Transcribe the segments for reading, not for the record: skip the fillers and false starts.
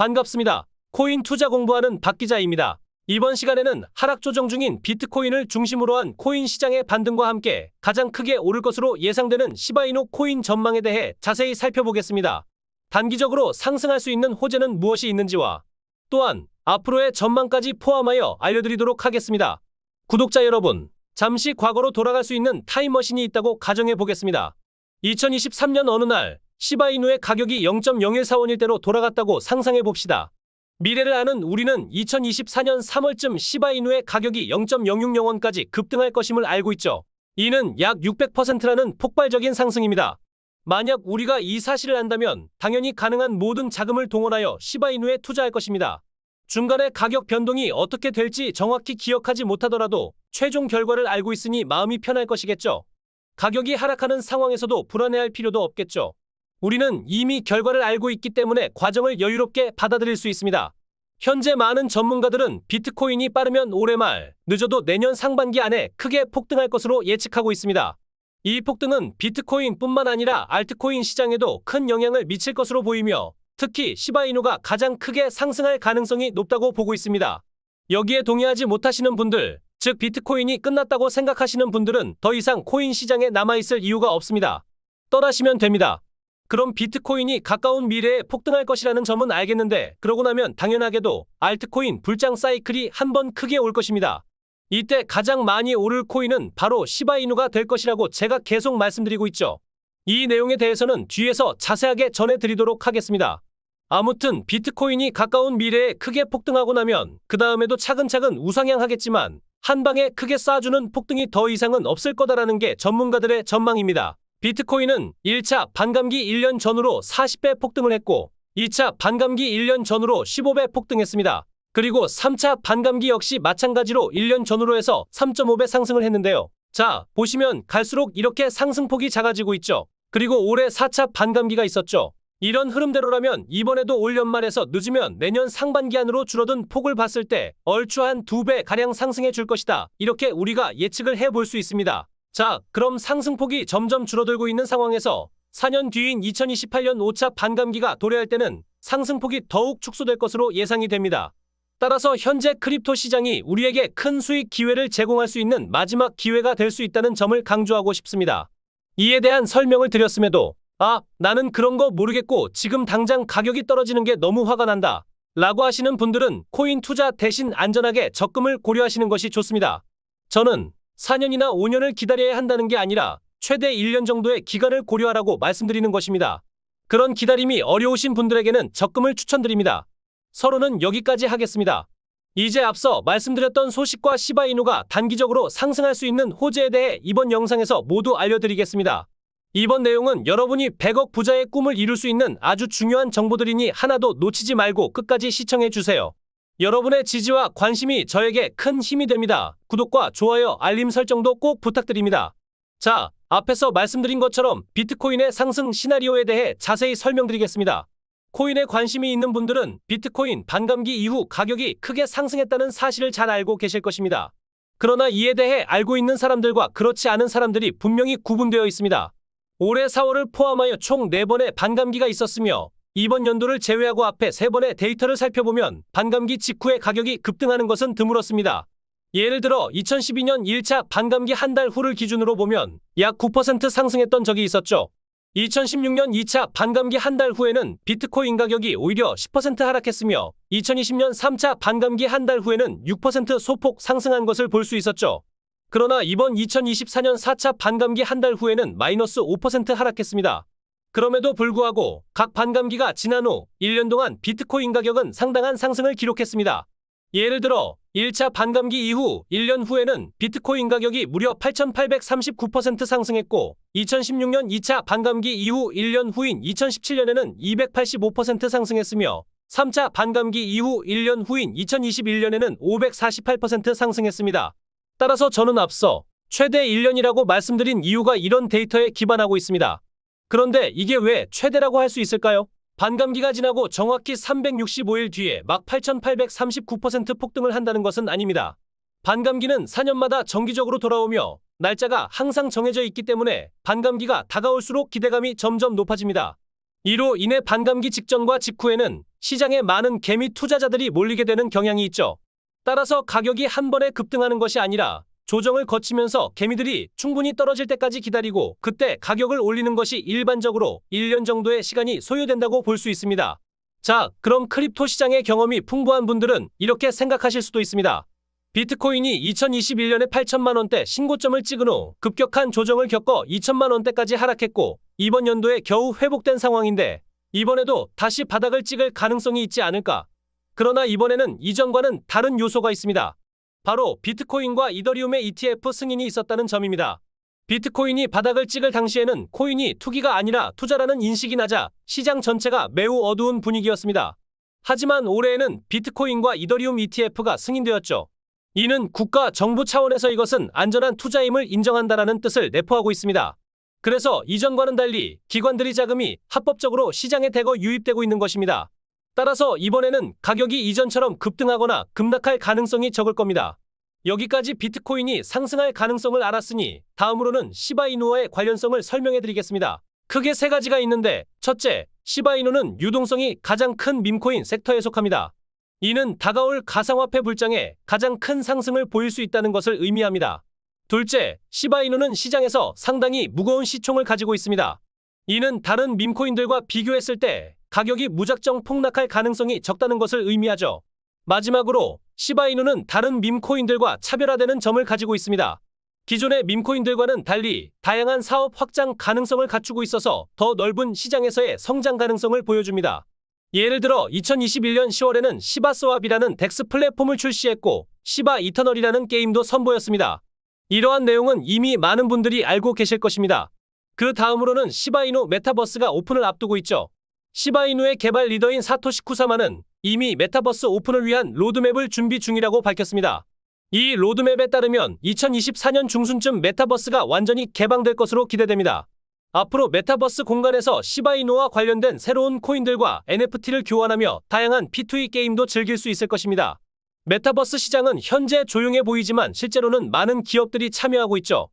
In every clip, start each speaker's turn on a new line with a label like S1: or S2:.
S1: 반갑습니다. 코인 투자 공부하는 박 기자입니다. 이번 시간에는 하락 조정 중인 비트코인을 중심으로 한 코인 시장의 반등과 함께 가장 크게 오를 것으로 예상되는 시바이누 코인 전망에 대해 자세히 살펴보겠습니다. 단기적으로 상승할 수 있는 호재는 무엇이 있는지와 또한 앞으로의 전망까지 포함하여 알려드리도록 하겠습니다. 구독자 여러분, 잠시 과거로 돌아갈 수 있는 타임머신이 있다고 가정해 보겠습니다. 2023년 어느 날 시바이누의 가격이 0.014원일대로 돌아갔다고 상상해 봅시다. 미래를 아는 우리는 2024년 3월쯤 시바이누의 가격이 0.060원까지 급등할 것임을 알고 있죠. 이는 약 600%라는 폭발적인 상승입니다. 만약 우리가 이 사실을 안다면 당연히 가능한 모든 자금을 동원하여 시바이누에 투자할 것입니다. 중간에 가격 변동이 어떻게 될지 정확히 기억하지 못하더라도 최종 결과를 알고 있으니 마음이 편할 것이겠죠. 가격이 하락하는 상황에서도 불안해할 필요도 없겠죠. 우리는 이미 결과를 알고 있기 때문에 과정을 여유롭게 받아들일 수 있습니다. 현재 많은 전문가들은 비트코인이 빠르면 올해 말, 늦어도 내년 상반기 안에 크게 폭등할 것으로 예측하고 있습니다. 이 폭등은 비트코인뿐만 아니라 알트코인 시장에도 큰 영향을 미칠 것으로 보이며 특히 시바이누가 가장 크게 상승할 가능성이 높다고 보고 있습니다. 여기에 동의하지 못하시는 분들, 즉 비트코인이 끝났다고 생각하시는 분들은 더 이상 코인 시장에 남아있을 이유가 없습니다. 떠나시면 됩니다. 그럼 비트코인이 가까운 미래에 폭등할 것이라는 점은 알겠는데 그러고 나면 당연하게도 알트코인 불장 사이클이 한번 크게 올 것입니다. 이때 가장 많이 오를 코인은 바로 시바이누가 될 것이라고 제가 계속 말씀드리고 있죠. 이 내용에 대해서는 뒤에서 자세하게 전해드리도록 하겠습니다. 아무튼 비트코인이 가까운 미래에 크게 폭등하고 나면 그 다음에도 차근차근 우상향하겠지만 한 방에 크게 쏴주는 폭등이 더 이상은 없을 거다라는 게 전문가들의 전망입니다. 비트코인은 1차 반감기 1년 전으로 40배 폭등을 했고 2차 반감기 1년 전으로 15배 폭등했습니다. 그리고 3차 반감기 역시 마찬가지로 1년 전으로 해서 3.5배 상승을 했는데요. 자, 보시면 갈수록 이렇게 상승폭이 작아지고 있죠. 그리고 올해 4차 반감기가 있었죠. 이런 흐름대로라면 이번에도 올 연말에서 늦으면 내년 상반기 안으로 줄어든 폭을 봤을 때 얼추 한 2배가량 상승해 줄 것이다. 이렇게 우리가 예측을 해볼 수 있습니다. 자, 그럼 상승폭이 점점 줄어들고 있는 상황에서 4년 뒤인 2028년 5차 반감기가 도래할 때는 상승폭이 더욱 축소될 것으로 예상이 됩니다. 따라서 현재 크립토 시장이 우리에게 큰 수익 기회를 제공할 수 있는 마지막 기회가 될 수 있다는 점을 강조하고 싶습니다. 이에 대한 설명을 드렸음에도 나는 그런 거 모르겠고 지금 당장 가격이 떨어지는 게 너무 화가 난다 라고 하시는 분들은 코인 투자 대신 안전하게 적금을 고려하시는 것이 좋습니다. 저는 4년이나 5년을 기다려야 한다는 게 아니라 최대 1년 정도의 기간을 고려하라고 말씀드리는 것입니다. 그런 기다림이 어려우신 분들에게는 적금을 추천드립니다. 서론은 여기까지 하겠습니다. 이제 앞서 말씀드렸던 소식과 시바이누가 단기적으로 상승할 수 있는 호재에 대해 이번 영상에서 모두 알려드리겠습니다. 이번 내용은 여러분이 100억 부자의 꿈을 이룰 수 있는 아주 중요한 정보들이니 하나도 놓치지 말고 끝까지 시청해주세요. 여러분의 지지와 관심이 저에게 큰 힘이 됩니다. 구독과 좋아요, 알림 설정도 꼭 부탁드립니다. 자, 앞에서 말씀드린 것처럼 비트코인의 상승 시나리오에 대해 자세히 설명드리겠습니다. 코인에 관심이 있는 분들은 비트코인 반감기 이후 가격이 크게 상승했다는 사실을 잘 알고 계실 것입니다. 그러나 이에 대해 알고 있는 사람들과 그렇지 않은 사람들이 분명히 구분되어 있습니다. 올해 4월을 포함하여 총 4번의 반감기가 있었으며 이번 연도를 제외하고 앞에 3번의 데이터를 살펴보면 반감기 직후에 가격이 급등하는 것은 드물었습니다. 예를 들어 2012년 1차 반감기 한 달 후를 기준으로 보면 약 9% 상승했던 적이 있었죠. 2016년 2차 반감기 한 달 후에는 비트코인 가격이 오히려 10% 하락했으며 2020년 3차 반감기 한 달 후에는 6% 소폭 상승한 것을 볼 수 있었죠. 그러나 이번 2024년 4차 반감기 한 달 후에는 마이너스 5% 하락했습니다. 그럼에도 불구하고 각 반감기가 지난 후 1년 동안 비트코인 가격은 상당한 상승을 기록했습니다. 예를 들어 1차 반감기 이후 1년 후에는 비트코인 가격이 무려 8,839% 상승했고 2016년 2차 반감기 이후 1년 후인 2017년에는 285% 상승했으며 3차 반감기 이후 1년 후인 2021년에는 548% 상승했습니다. 따라서 저는 앞서 최대 1년이라고 말씀드린 이유가 이런 데이터에 기반하고 있습니다. 그런데 이게 왜 최대라고 할 수 있을까요? 반감기가 지나고 정확히 365일 뒤에 막 8,839% 폭등을 한다는 것은 아닙니다. 반감기는 4년마다 정기적으로 돌아오며 날짜가 항상 정해져 있기 때문에 반감기가 다가올수록 기대감이 점점 높아집니다. 이로 인해 반감기 직전과 직후에는 시장에 많은 개미 투자자들이 몰리게 되는 경향이 있죠. 따라서 가격이 한 번에 급등하는 것이 아니라 조정을 거치면서 개미들이 충분히 떨어질 때까지 기다리고 그때 가격을 올리는 것이 일반적으로 1년 정도의 시간이 소요된다고 볼 수 있습니다. 자, 그럼 크립토 시장의 경험이 풍부한 분들은 이렇게 생각하실 수도 있습니다. 비트코인이 2021년에 8천만 원대 신고점을 찍은 후 급격한 조정을 겪어 2천만 원대까지 하락했고 이번 연도에 겨우 회복된 상황인데 이번에도 다시 바닥을 찍을 가능성이 있지 않을까? 그러나 이번에는 이전과는 다른 요소가 있습니다. 바로 비트코인과 이더리움의 ETF 승인이 있었다는 점입니다. 비트코인이 바닥을 찍을 당시에는 코인이 투기가 아니라 투자라는 인식이 나자 시장 전체가 매우 어두운 분위기였습니다. 하지만 올해에는 비트코인과 이더리움 ETF가 승인되었죠. 이는 국가 정부 차원에서 이것은 안전한 투자임을 인정한다라는 뜻을 내포하고 있습니다. 그래서 이전과는 달리 기관들의 자금이 합법적으로 시장에 대거 유입되고 있는 것입니다. 따라서 이번에는 가격이 이전처럼 급등하거나 급락할 가능성이 적을 겁니다. 여기까지 비트코인이 상승할 가능성을 알았으니 다음으로는 시바이누와의 관련성을 설명해드리겠습니다. 크게 세 가지가 있는데 첫째, 시바이누는 유동성이 가장 큰 밈코인 섹터에 속합니다. 이는 다가올 가상화폐 불장에 가장 큰 상승을 보일 수 있다는 것을 의미합니다. 둘째, 시바이누는 시장에서 상당히 무거운 시총을 가지고 있습니다. 이는 다른 밈코인들과 비교했을 때 가격이 무작정 폭락할 가능성이 적다는 것을 의미하죠. 마지막으로 시바이누는 다른 밈코인들과 차별화되는 점을 가지고 있습니다. 기존의 밈코인들과는 달리 다양한 사업 확장 가능성을 갖추고 있어서 더 넓은 시장에서의 성장 가능성을 보여줍니다. 예를 들어 2021년 10월에는 시바스왑이라는 덱스 플랫폼을 출시했고 시바 이터널이라는 게임도 선보였습니다. 이러한 내용은 이미 많은 분들이 알고 계실 것입니다. 그 다음으로는 시바이누 메타버스가 오픈을 앞두고 있죠. 시바이누의 개발 리더인 사토시 쿠사마는 이미 메타버스 오픈을 위한 로드맵을 준비 중이라고 밝혔습니다. 이 로드맵에 따르면 2024년 중순쯤 메타버스가 완전히 개방될 것으로 기대됩니다. 앞으로 메타버스 공간에서 시바이누와 관련된 새로운 코인들과 NFT를 교환하며 다양한 P2E 게임도 즐길 수 있을 것입니다. 메타버스 시장은 현재 조용해 보이지만 실제로는 많은 기업들이 참여하고 있죠.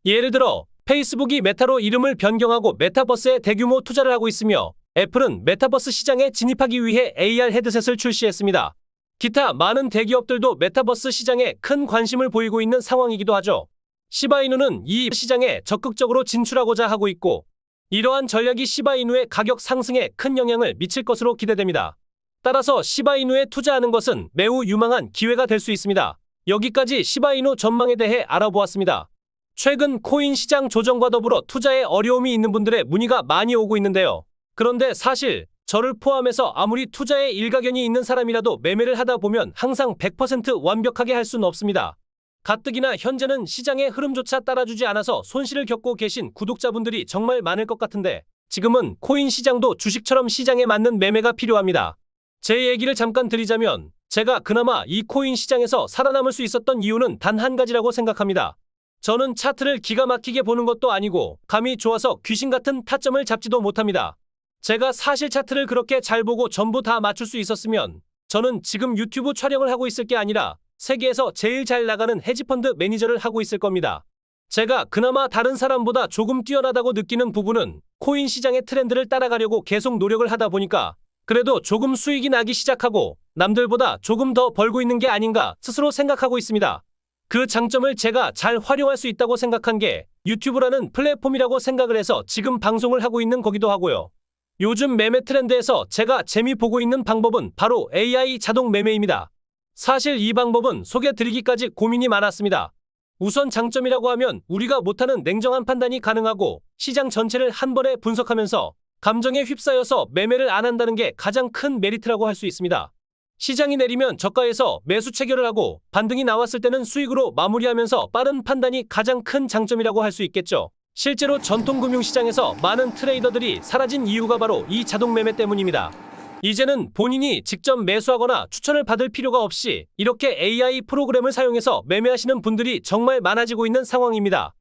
S1: 예를 들어 페이스북이 메타로 이름을 변경하고 메타버스에 대규모 투자를 하고 있으며 애플은 메타버스 시장에 진입하기 위해 AR 헤드셋을 출시했습니다. 기타 많은 대기업들도 메타버스 시장에 큰 관심을 보이고 있는 상황이기도 하죠. 시바이누는 이 시장에 적극적으로 진출하고자 하고 있고 이러한 전략이 시바이누의 가격 상승에 큰 영향을 미칠 것으로 기대됩니다. 따라서 시바이누에 투자하는 것은 매우 유망한 기회가 될 수 있습니다. 여기까지 시바이누 전망에 대해 알아보았습니다. 최근 코인 시장 조정과 더불어 투자에 어려움이 있는 분들의 문의가 많이 오고 있는데요. 그런데 사실 저를 포함해서 아무리 투자에 일가견이 있는 사람이라도 매매를 하다 보면 항상 100% 완벽하게 할 수는 없습니다. 가뜩이나 현재는 시장의 흐름조차 따라주지 않아서 손실을 겪고 계신 구독자분들이 정말 많을 것 같은데 지금은 코인 시장도 주식처럼 시장에 맞는 매매가 필요합니다. 제 얘기를 잠깐 드리자면 제가 그나마 이 코인 시장에서 살아남을 수 있었던 이유는 단 한 가지라고 생각합니다. 저는 차트를 기가 막히게 보는 것도 아니고 감이 좋아서 귀신 같은 타점을 잡지도 못합니다. 제가 사실 차트를 그렇게 잘 보고 전부 다 맞출 수 있었으면 저는 지금 유튜브 촬영을 하고 있을 게 아니라 세계에서 제일 잘 나가는 헤지펀드 매니저를 하고 있을 겁니다. 제가 그나마 다른 사람보다 조금 뛰어나다고 느끼는 부분은 코인 시장의 트렌드를 따라가려고 계속 노력을 하다 보니까 그래도 조금 수익이 나기 시작하고 남들보다 조금 더 벌고 있는 게 아닌가 스스로 생각하고 있습니다. 그 장점을 제가 잘 활용할 수 있다고 생각한 게 유튜브라는 플랫폼이라고 생각을 해서 지금 방송을 하고 있는 거기도 하고요. 요즘 매매 트렌드에서 제가 재미 보고 있는 방법은 바로 AI 자동 매매입니다. 사실 이 방법은 소개드리기까지 고민이 많았습니다. 우선 장점이라고 하면 우리가 못하는 냉정한 판단이 가능하고 시장 전체를 한 번에 분석하면서 감정에 휩싸여서 매매를 안 한다는 게 가장 큰 메리트라고 할 수 있습니다. 시장이 내리면 저가에서 매수 체결을 하고 반등이 나왔을 때는 수익으로 마무리하면서 빠른 판단이 가장 큰 장점이라고 할 수 있겠죠. 실제로 전통금융시장에서 많은 트레이더들이 사라진 이유가 바로 이 자동 매매 때문입니다. 이제는 본인이 직접 매수하거나 추천을 받을 필요가 없이 이렇게 AI 프로그램을 사용해서 매매하시는 분들이 정말 많아지고 있는 상황입니다.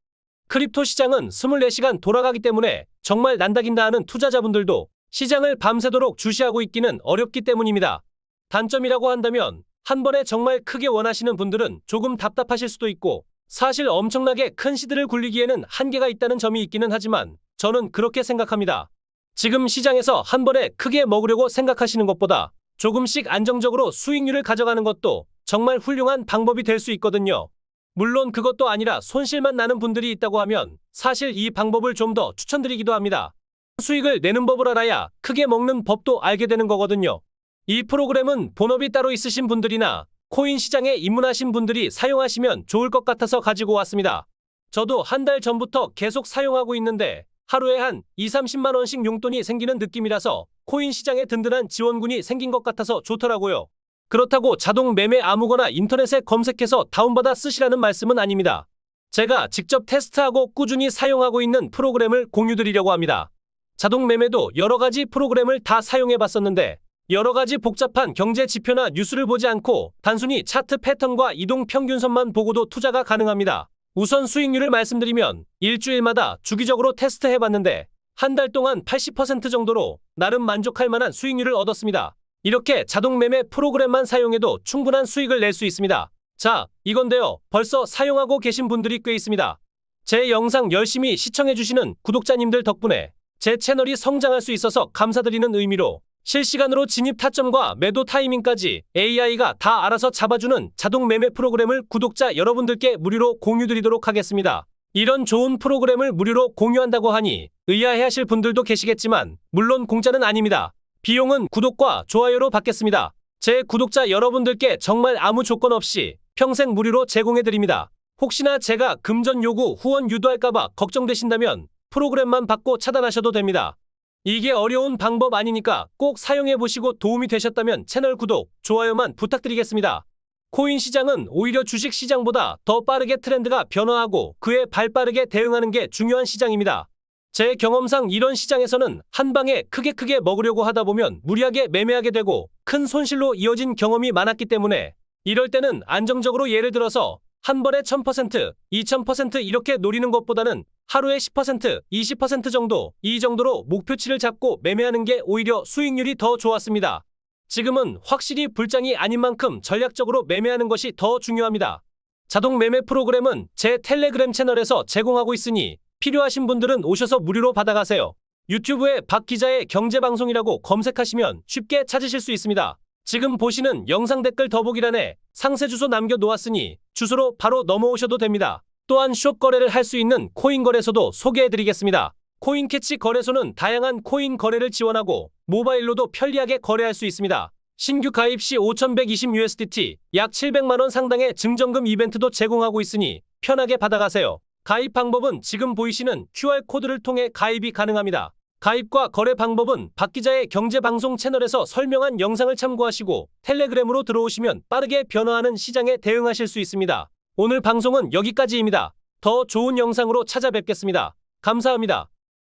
S1: 크립토 시장은 24시간 돌아가기 때문에 정말 난다긴다 하는 투자자분들도 시장을 밤새도록 주시하고 있기는 어렵기 때문입니다. 단점이라고 한다면 한 번에 정말 크게 원하시는 분들은 조금 답답하실 수도 있고 사실 엄청나게 큰 시드를 굴리기에는 한계가 있다는 점이 있기는 하지만 저는 그렇게 생각합니다. 지금 시장에서 한 번에 크게 먹으려고 생각하시는 것보다 조금씩 안정적으로 수익률을 가져가는 것도 정말 훌륭한 방법이 될 수 있거든요. 물론 그것도 아니라 손실만 나는 분들이 있다고 하면 사실 이 방법을 좀 더 추천드리기도 합니다. 수익을 내는 법을 알아야 크게 먹는 법도 알게 되는 거거든요. 이 프로그램은 본업이 따로 있으신 분들이나 코인 시장에 입문하신 분들이 사용하시면 좋을 것 같아서 가지고 왔습니다. 저도 한 달 전부터 계속 사용하고 있는데 하루에 한 20~30만 원씩 용돈이 생기는 느낌이라서 코인 시장에 든든한 지원군이 생긴 것 같아서 좋더라고요. 그렇다고 자동 매매 아무거나 인터넷에 검색해서 다운받아 쓰시라는 말씀은 아닙니다. 제가 직접 테스트하고 꾸준히 사용하고 있는 프로그램을 공유드리려고 합니다. 자동 매매도 여러 가지 프로그램을 다 사용해 봤었는데 여러 가지 복잡한 경제 지표나 뉴스를 보지 않고 단순히 차트 패턴과 이동 평균선만 보고도 투자가 가능합니다. 우선 수익률을 말씀드리면 일주일마다 주기적으로 테스트해 봤는데 한 달 동안 80% 정도로 나름 만족할 만한 수익률을 얻었습니다. 이렇게 자동 매매 프로그램만 사용해도 충분한 수익을 낼 수 있습니다. 자, 이건데요. 벌써 사용하고 계신 분들이 꽤 있습니다. 제 영상 열심히 시청해주시는 구독자님들 덕분에 제 채널이 성장할 수 있어서 감사드리는 의미로 실시간으로 진입 타점과 매도 타이밍까지 AI가 다 알아서 잡아주는 자동 매매 프로그램을 구독자 여러분들께 무료로 공유드리도록 하겠습니다. 이런 좋은 프로그램을 무료로 공유한다고 하니 의아해하실 분들도 계시겠지만 물론 공짜는 아닙니다. 비용은 구독과 좋아요로 받겠습니다. 제 구독자 여러분들께 정말 아무 조건 없이 평생 무료로 제공해드립니다. 혹시나 제가 금전 요구 후원 유도할까봐 걱정되신다면 프로그램만 받고 차단하셔도 됩니다. 이게 어려운 방법 아니니까 꼭 사용해보시고 도움이 되셨다면 채널 구독, 좋아요만 부탁드리겠습니다. 코인 시장은 오히려 주식 시장보다 더 빠르게 트렌드가 변화하고 그에 발빠르게 대응하는 게 중요한 시장입니다. 제 경험상 이런 시장에서는 한 방에 크게 먹으려고 하다 보면 무리하게 매매하게 되고 큰 손실로 이어진 경험이 많았기 때문에 이럴 때는 안정적으로 예를 들어서 한 번에 1000%, 2000% 이렇게 노리는 것보다는 하루에 10%, 20% 정도 이 정도로 목표치를 잡고 매매하는 게 오히려 수익률이 더 좋았습니다. 지금은 확실히 불장이 아닌 만큼 전략적으로 매매하는 것이 더 중요합니다. 자동 매매 프로그램은 제 텔레그램 채널에서 제공하고 있으니 필요하신 분들은 오셔서 무료로 받아가세요. 유튜브에 박 기자의 경제방송이라고 검색하시면 쉽게 찾으실 수 있습니다. 지금 보시는 영상 댓글 더보기란에 상세 주소 남겨놓았으니 주소로 바로 넘어오셔도 됩니다. 또한 숏 거래를 할 수 있는 코인 거래소도 소개해드리겠습니다. 코인캐치 거래소는 다양한 코인 거래를 지원하고 모바일로도 편리하게 거래할 수 있습니다. 신규 가입 시 5120USDT 약 700만원 상당의 증정금 이벤트도 제공하고 있으니 편하게 받아가세요. 가입 방법은 지금 보이시는 QR코드를 통해 가입이 가능합니다. 가입과 거래 방법은 박 기자의 경제방송 채널에서 설명한 영상을 참고하시고 텔레그램으로 들어오시면 빠르게 변화하는 시장에 대응하실 수 있습니다. 오늘 방송은 여기까지입니다. 더 좋은 영상으로 찾아뵙겠습니다. 감사합니다.